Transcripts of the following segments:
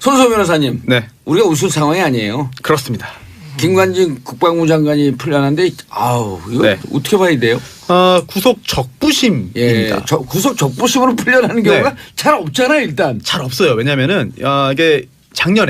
손수호 변호사님. 네. 우리가 웃을 상황이 아니에요. 그렇습니다. 김관진 국방부 장관이 풀려났는데 아우 이거 네. 어떻게 봐야 돼요? 구속 적부심입니다. 예, 구속 적부심으로 풀려나는 경우가 네. 잘 없잖아요 일단. 잘 없어요. 왜냐하면은 이게 작년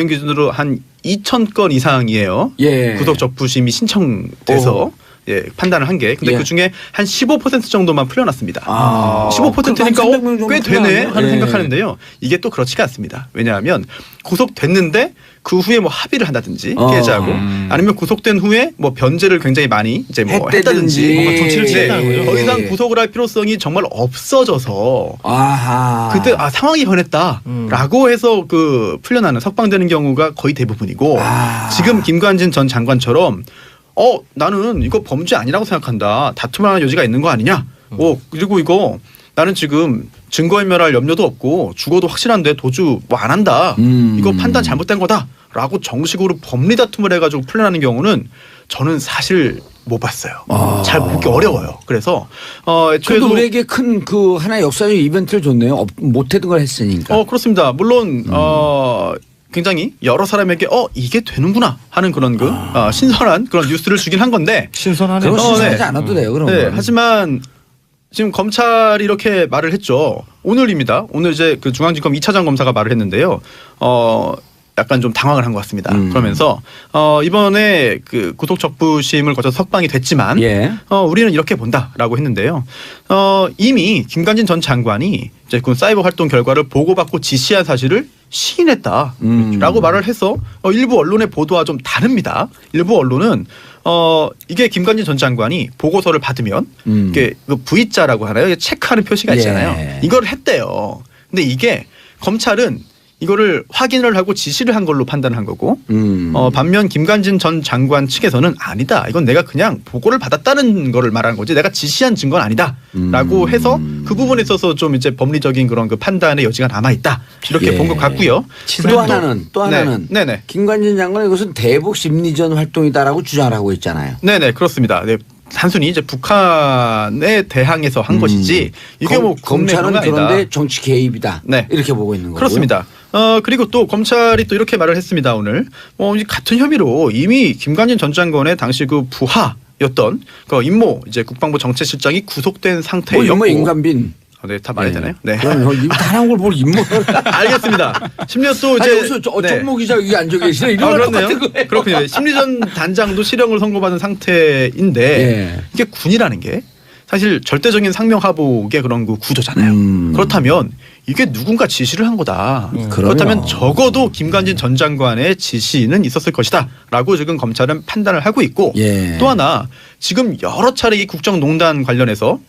기준으로 한 2,000건 이상이에요. 예. 구속 적부심이 신청돼서 예, 판단을 한 게. 근데 예. 그 중에 한 15% 정도만 풀려났습니다. 300명 15%니까 정도 꽤 되네 풀려나네요. 하는 예. 생각하는데요. 이게 또 그렇지가 않습니다. 왜냐하면 구속됐는데 그 후에 뭐 합의를 한다든지 피해자하고 아니면 구속된 후에 뭐 변제를 굉장히 많이 이제 뭐 했다든지 뭔가 조치를 취했다고요. 더 이상 구속을 할 필요성이 정말 없어져서 아하. 그때 상황이 변했다라고 해서 그 풀려나는 석방되는 경우가 거의 대부분이고 지금 김관진 전 장관처럼 나는 이거 범죄 아니라고 생각한다. 다툼할 여지가 있는 거 아니냐. 그리고 이거 나는 지금 증거인멸할 염려도 없고 죽어도 확실한데 도주 뭐 안 한다. 이거 판단 잘못된 거다라고 정식으로 법리 다툼을 해가지고 풀려나는 경우는 저는 사실 못 봤어요. 잘 보기 어려워요. 그래서 그래도 우리에게 큰 그 하나의 역사적 이벤트를 줬네요. 못했던 걸 했으니까. 그렇습니다. 물론 굉장히 여러 사람에게 이게 되는구나 하는 그런 신선한 그런 뉴스를 주긴 한 건데 신선하네요. 그건 신선하지 네. 않아도 돼요. 그럼. 네, 하지만 지금 검찰이 이렇게 말을 했죠. 오늘입니다. 오늘 이제 그 중앙지검 2차장 검사가 말을 했는데요. 약간 좀 당황을 한 것 같습니다. 그러면서 이번에 그 구속 적부심을 거쳐서 석방이 됐지만 예. 우리는 이렇게 본다라고 했는데요. 이미 김관진 전 장관이 이제 그 사이버 활동 결과를 보고받고 지시한 사실을 시인했다라고 말을 해서 일부 언론의 보도와 좀 다릅니다. 일부 언론은 이게 김관진 전 장관이 보고서를 받으면 이게 그 V자라고 하나요? 체크하는 표시가 있잖아요. 예. 이걸 했대요. 근데 이게 검찰은 이거를 확인을 하고 지시를 한 걸로 판단을 한 거고 반면 김관진 전 장관 측에서는 아니다. 이건 내가 그냥 보고를 받았다는 거를 말하는 거지 내가 지시한 증거는 아니다라고 해서 그 부분에 있어서 좀 이제 법리적인 그런 그 판단의 여지가 남아 있다. 이렇게 예. 본 것 같고요. 또 하나는 네네. 김관진 장관 이것은 대북 심리전 활동이다라고 주장을 하고 있잖아요. 네네 그렇습니다. 네. 단순히 이제 북한에 대항해서 한 것이지 이게 뭐 검찰은 국내 그런데 아니다. 정치 개입이다. 네. 이렇게 보고 있는 거고요. 그렇습니다. 그리고 또 검찰이 또 이렇게 말을 했습니다. 오늘 같은 혐의로 이미 김관진 전 장관의 당시 그 부하였던 그 임모 이제 국방부 정책실장이 구속된 상태였고 임모 임관빈. 네, 다 말해야 되나요? 네. 그럼 이거 다른 걸 뭘 임모. 알겠습니다. 심지어 또 아니, 이제 정모 기자 여기 앉아 계시네. 이런 거 똑같은 거예요. 그렇군요. 심리전 단장도 실형을 선고받은 상태인데 예. 이게 군이라는 게 사실 절대적인 상명하복의 그런 그 구조잖아요. 그렇다면 이게 누군가 지시를 한 거다. 그렇다면 적어도 김관진 전 장관의 지시는 있었을 것이다라고 지금 검찰은 판단을 하고 있고 예. 또 하나 지금 여러 차례 이 국정농단 관련해서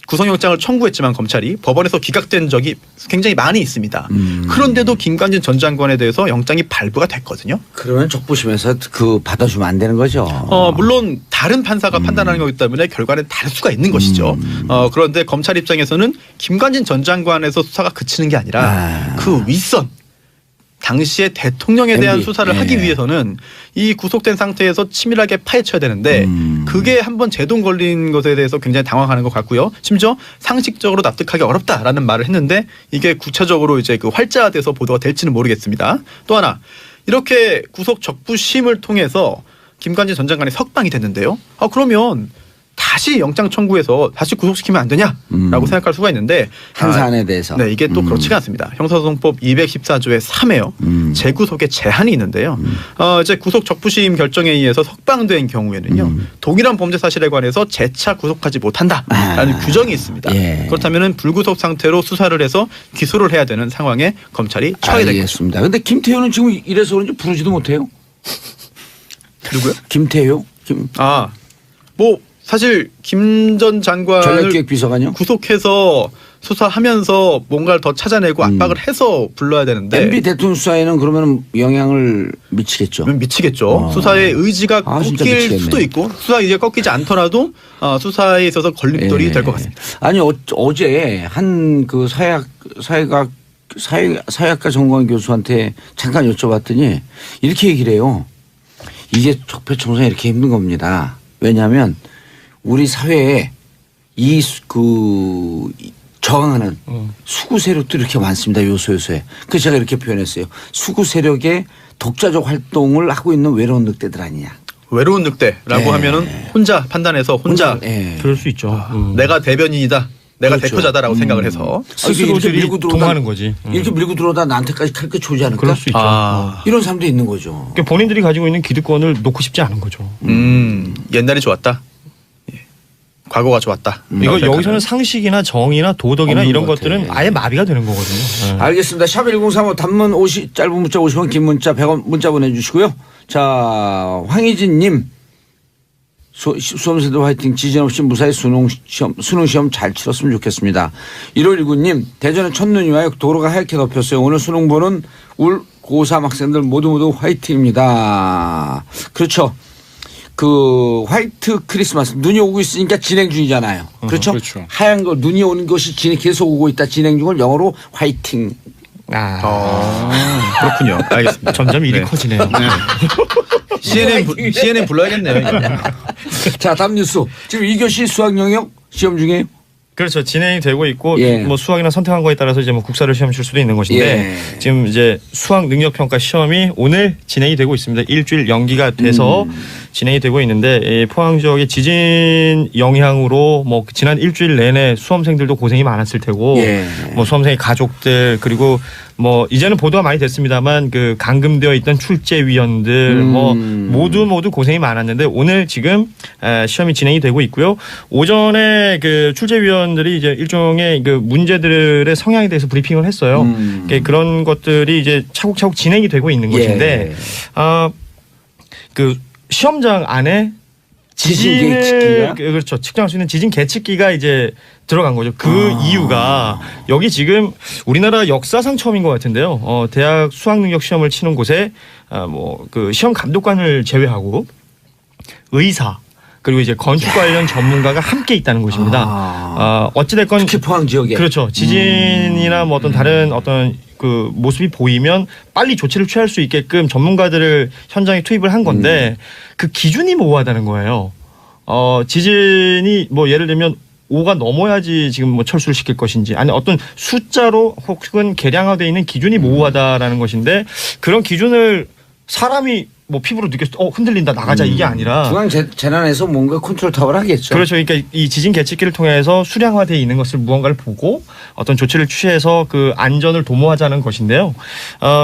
구속영장을 청구했지만 검찰이 법원에서 기각된 적이 굉장히 많이 있습니다. 그런데도 김관진 전 장관에 대해서 영장이 발부가 됐거든요. 그러면 적부심에서 그 받아주면 안 되는 거죠. 물론 다른 판사가 판단하는 거기 때문에 결과는 다를 수가 있는 것이죠. 그런데 검찰 입장에서는 김관진 전 장관에서 수사가 그치는 게 아니라 그 윗선 당시에 대통령에 대한 MB. 수사를 하기 위해서는 이 구속된 상태에서 치밀하게 파헤쳐야 되는데 그게 한번 제동 걸린 것에 대해서 굉장히 당황하는 것 같고요. 심지어 상식적으로 납득하기 어렵다라는 말을 했는데 이게 구체적으로 이제 그 활자화돼서 보도가 될지는 모르겠습니다. 또 하나 이렇게 구속 적부심을 통해서 김관진 전 장관이 석방이 됐는데요. 그러면 다시 영장 청구해서 다시 구속시키면 안 되냐라고 생각할 수가 있는데 한 사안에 대해서. 네, 이게 또 그렇지가 않습니다. 형사소송법 214조의 3에요. 재구속에 제한이 있는데요. 이제 구속 적부심 결정에 의해서 석방된 경우에는요. 동일한 범죄 사실에 관해서 재차 구속하지 못한다라는 규정이 있습니다. 예. 그렇다면 불구속 상태로 수사를 해서 기소를 해야 되는 상황에 검찰이 처해야 되겠습니다. 알겠습니다. 그런데 김태효는 지금 이래서 그런지 부르지도 못해요. 누구요? 김태효? 사실 김 전 장관을 전략기획비서관요? 구속해서 수사하면서 뭔가를 더 찾아내고 압박을 해서 불러야 되는데 MB 대통령 수사에는 그러면 영향을 미치겠죠. 미치겠죠. 수사의 의지가 진짜 꺾일 미치겠네. 수도 있고 수사 의지가 꺾이지 않더라도 수사에 있어서 걸림돌이 될 것 같습니다. 아니 어제 한 그 사회학과 전공한 교수한테 잠깐 여쭤봤더니 이렇게 얘기를 해요. 이게 적폐청산이 이렇게 힘든 겁니다. 왜냐하면 우리 사회에 저항하는 수구 세력도 이렇게 많습니다. 요소에. 그래서 제가 이렇게 표현했어요. 수구 세력의 독자적 활동을 하고 있는 외로운 늑대들 아니냐. 외로운 늑대라고 하면은 혼자 판단해서 혼자 그럴 수 있죠. 내가 대변인이다. 내가 그렇죠. 대표자다라고 생각을 해서 스스로들이 밀고 들어오다- 동하는 거지. 이렇게 밀고 들어오다 나한테까지 칼 끝 조지 않을까? 그럴 수 있죠. 이런 사람도 있는 거죠. 그러니까 본인들이 가지고 있는 기득권을 놓고 싶지 않은 거죠. 옛날이 좋았다. 예. 과거가 좋았다. 이거 여기서는 상식이나 정의나 도덕이나 없는 이런 것 것들은 같아. 아예 마비가 되는 거거든요. 네. 알겠습니다. 샵 1035 단문 50 짧은 문자 50원 긴 문자 100원 문자 보내주시고요. 자 황희진님 수험생들 화이팅 지진 없이 무사히 수능 시험 잘 치렀으면 좋겠습니다. 1519님 대전에 첫눈이 와요. 도로가 하얗게 덮였어요. 오늘 수능 보는 울 고3 학생들 모두 화이팅입니다. 그렇죠. 그 화이트 크리스마스 눈이 오고 있으니까 진행 중이잖아요. 그렇죠? 그렇죠. 하얀 거 눈이 오는 것이 계속 오고 있다. 진행 중을 영어로 화이팅. 그렇군요. 알겠습니다. 점점 일이 네. 커지네요. CNN 불러야겠네요. 이거. 자 다음 뉴스. 지금 2교시 수학 영역 시험 중이에요. 그렇죠. 진행이 되고 있고 예. 뭐 수학이나 선택한 거에 따라서 이제 뭐 국사를 시험 칠 수도 있는 것인데 예. 지금 이제 수학 능력 평가 시험이 오늘 진행이 되고 있습니다. 일주일 연기가 돼서 진행이 되고 있는데 이 포항 지역의 지진 영향으로 뭐 지난 일주일 내내 수험생들도 고생이 많았을 테고 예. 뭐 수험생의 가족들 그리고 뭐 이제는 보도가 많이 됐습니다만 그 감금되어 있던 출제위원들 뭐 모두 고생이 많았는데 오늘 지금 시험이 진행이 되고 있고요. 오전에 그 출제위원들이 이제 일종의 그 문제들의 성향에 대해서 브리핑을 했어요. 그런 것들이 이제 차곡차곡 진행이 되고 있는 것인데 그 시험장 안에 지진 지진을 계측기가? 그렇죠. 측정할 수 있는 지진 계측기가 이제 들어간 거죠. 그 이유가 여기 지금 우리나라 역사상 처음인 것 같은데요. 대학 수학능력 시험을 치는 곳에 뭐 그 시험 감독관을 제외하고 의사 그리고 이제 건축 관련 전문가가 함께 있다는 것입니다. 어찌됐건 특히 포항 지역에. 그렇죠. 지진이나 뭐 어떤 다른 어떤 그 모습이 보이면 빨리 조치를 취할 수 있게끔 전문가들을 현장에 투입을 한 건데 그 기준이 모호하다는 거예요. 지진이 뭐 예를 들면 5가 넘어야지 지금 뭐 철수를 시킬 것인지 아니 어떤 숫자로 혹은 계량화되어 있는 기준이 모호하다라는 것인데 그런 기준을 사람이 뭐 피부로 느꼈을 때 흔들린다 나가자 이게 아니라 중앙 재난에서 뭔가 컨트롤 타워를 하겠죠. 그렇죠. 그러니까 이 지진 계측기를 통해서 수량화되어 있는 것을 무언가를 보고 어떤 조치를 취해서 그 안전을 도모하자는 것인데요.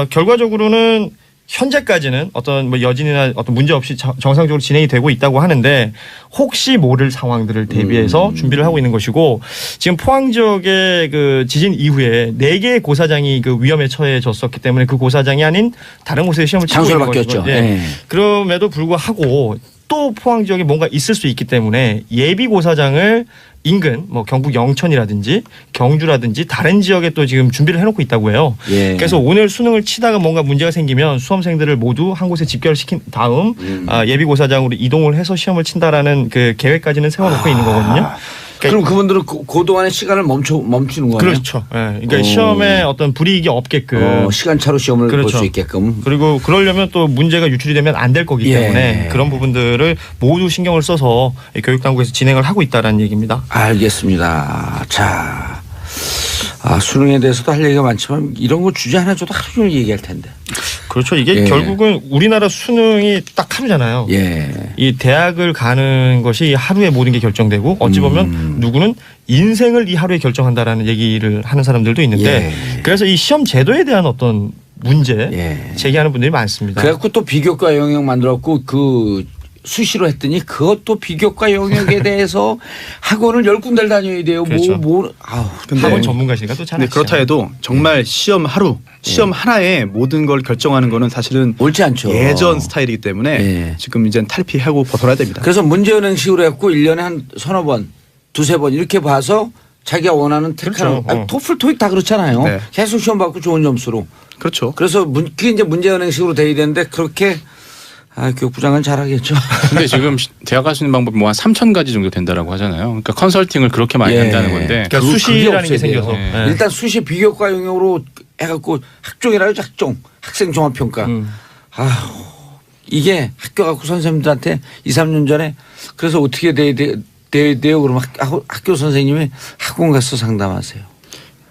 결과적으로는 현재까지는 어떤 뭐 여진이나 어떤 문제 없이 정상적으로 진행이 되고 있다고 하는데 혹시 모를 상황들을 대비해서 준비를 하고 있는 것이고 지금 포항 지역의 그 지진 이후에 4개의 고사장이 그 위험에 처해졌었기 때문에 그 고사장이 아닌 다른 곳에 시험을 치고 장소를 있는 바뀌었죠. 것이고 네. 그럼에도 불구하고 또 포항 지역에 뭔가 있을 수 있기 때문에 예비 고사장을 인근 뭐 경북 영천이라든지 경주라든지 다른 지역에 또 지금 준비를 해놓고 있다고 해요. 예. 그래서 오늘 수능을 치다가 뭔가 문제가 생기면 수험생들을 모두 한 곳에 집결시킨 다음 예비 고사장으로 이동을 해서 시험을 친다라는 그 계획까지는 세워놓고 있는 거거든요. 그럼 그분들은 그동안의 시간을 멈추는 거예요. 그렇죠. 예. 그러니까 시험에 어떤 불이익이 없게끔 시간차로 시험을 볼 그렇죠. 수 있게끔. 그리고 그러려면 또 문제가 유출이 되면 안 될 거기 때문에 그런 부분들을 모두 신경을 써서 교육당국에서 진행을 하고 있다라는 얘기입니다. 알겠습니다. 자, 수능에 대해서도 할 얘기가 많지만 이런 거 주제 하나 줘도 하루 종일 얘기할 텐데. 그렇죠. 이게 결국은 우리나라 수능이 딱 하루잖아요. 예. 이 대학을 가는 것이 하루에 모든 게 결정되고 어찌 보면 누구는 인생을 이 하루에 결정한다라는 얘기를 하는 사람들도 있는데 그래서 이 시험 제도에 대한 어떤 문제 제기하는 분들이 많습니다. 그래갖고 또 비교과 영역 만들었고 그 수시로 했더니 그것도 비교과 영역에 대해서 학원을 10군데를 다녀야 돼요. 그렇죠. 학원 전문가시니까 또 잘 근데 아시잖아요. 그렇다 해도 정말 시험 하루, 시험 하나에 모든 걸 결정하는 거는 사실은 옳지 않죠. 예전 스타일이기 때문에 지금 이제 탈피하고 벗어나야 됩니다. 그래서 문제은행식으로 했고 1년에 한 서너 번, 두세 번 이렇게 봐서 자기가 원하는 택하는 그렇죠. 토플, 토익 다 그렇잖아요. 네. 계속 시험 받고 좋은 점수로. 그렇죠. 그래서 그게 이제 문제은행식으로 돼야 되는데 그렇게 교육부장은 잘하겠죠. 근데 지금 대학 갈 수 있는 방법이 뭐 한 3,000가지 정도 된다라고 하잖아요. 그러니까 컨설팅을 그렇게 많이 한다는 건데. 그러니까 수시라는 게 생겨서. 일단 수시 비교과 영역으로 해갖고 학종이라 그러죠. 학종. 학생 종합평가. 이게 학교 갖고 선생님들한테 2, 3년 전에 그래서 어떻게 돼야 돼요? 그러면 학교 선생님이 학원 가서 상담하세요.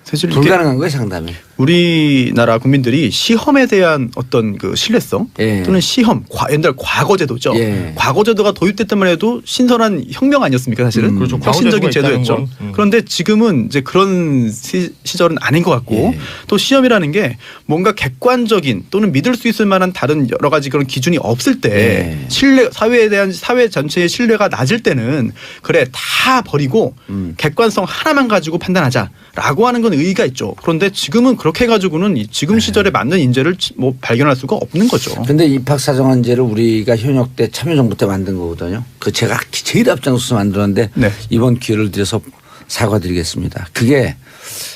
사실 이게 불가능한 거예요, 상담이. 우리나라 국민들이 시험에 대한 어떤 그 신뢰성 예. 또는 시험, 옛날 과거제도죠. 예. 과거제도가 도입됐단 해도 신선한 혁명 아니었습니까, 사실은? 그렇죠. 혁신적인 과거제도가 있다는 제도였죠. 건. 그런데 지금은 이제 그런 시절은 아닌 것 같고 예. 또 시험이라는 게 뭔가 객관적인 또는 믿을 수 있을 만한 다른 여러 가지 그런 기준이 없을 때 예. 신뢰, 사회에 대한 사회 전체의 신뢰가 낮을 때는 그래 다 버리고 객관성 하나만 가지고 판단하자라고 하는 건 의의가 있죠. 그런데 지금은 그렇게 해가지고는 지금 시절에 맞는 인재를 뭐 발견할 수가 없는 거죠. 근데 입학사정한제를 우리가 현역 때 참여정부 때 만든 거거든요. 그 제가 제일 앞장서서 만들었는데 네. 이번 기회를 드려서 사과드리겠습니다. 그게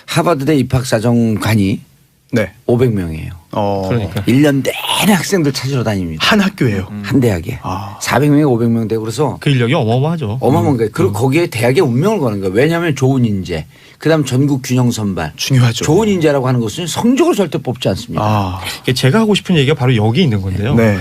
하버드대 입학사정관이 네. 500명이에요. 그러니까. 1년 내내 학생들 찾으러 다닙니다. 한 학교예요. 한 대학에. 아. 400명에 500명 되고 그래서 그 인력이 어마어마하죠. 어마어마한 거예요. 그리고 거기에 대학의 운명을 거는 거예요. 왜냐하면 좋은 인재, 그다음 전국 균형 선발. 중요하죠. 좋은 인재라고 하는 것은 성적으로 절대 뽑지 않습니다. 아. 이게 제가 하고 싶은 얘기가 바로 여기 있는 건데요. 네.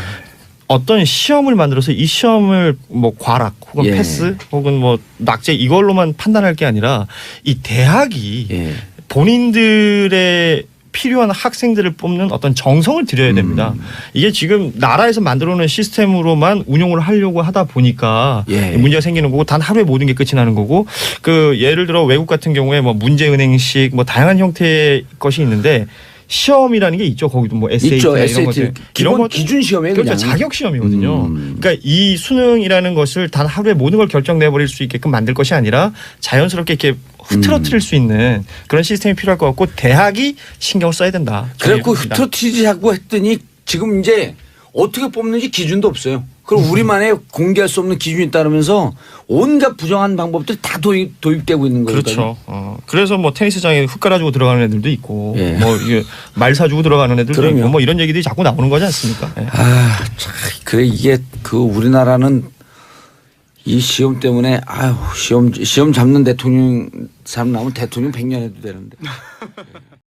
어떤 시험을 만들어서 이 시험을 뭐 과락 혹은 예. 패스 혹은 뭐 낙제 이걸로만 판단할 게 아니라 이 대학이 예. 본인들의 필요한 학생들을 뽑는 어떤 정성을 들여야 됩니다. 이게 지금 나라에서 만들어 놓은 시스템으로만 운용을 하려고 하다 보니까 예. 문제가 생기는 거고 단 하루에 모든 게 끝이 나는 거고 그 예를 들어 외국 같은 경우에 뭐 문제은행식 뭐 다양한 형태의 것이 있는데 시험이라는 게 있죠. 거기도 뭐 SAT 있죠. 이런 SAT 것들 기본 기준 시험에 그렇죠. 그냥. 자격 시험이거든요. 그러니까 이 수능이라는 것을 단 하루에 모든 걸 결정내 버릴 수 있게끔 만들 것이 아니라 자연스럽게 이렇게 흐트러뜨릴 수 있는 그런 시스템이 필요할 것 같고 대학이 신경을 써야 된다. 그래갖고 저는 흐트러뜨리자고 했더니 지금 이제 어떻게 뽑는지 기준도 없어요. 그럼 우리만의 공개할 수 없는 기준이 따르면서 온갖 부정한 방법들이 다 도입되고 있는 거거든요. 그렇죠. 그래서 뭐 테니스장에 흙 깔아주고 들어가는 애들도 있고 예. 뭐 이게 말 사주고 들어가는 애들도 그럼요. 있고 뭐 이런 얘기들이 자꾸 나오는 거지 않습니까? 예. 아, 참, 그래 이게 그 우리나라는 이 시험 때문에 아유 시험 잡는 대통령 사람 나오면 대통령 100년 해도 되는데.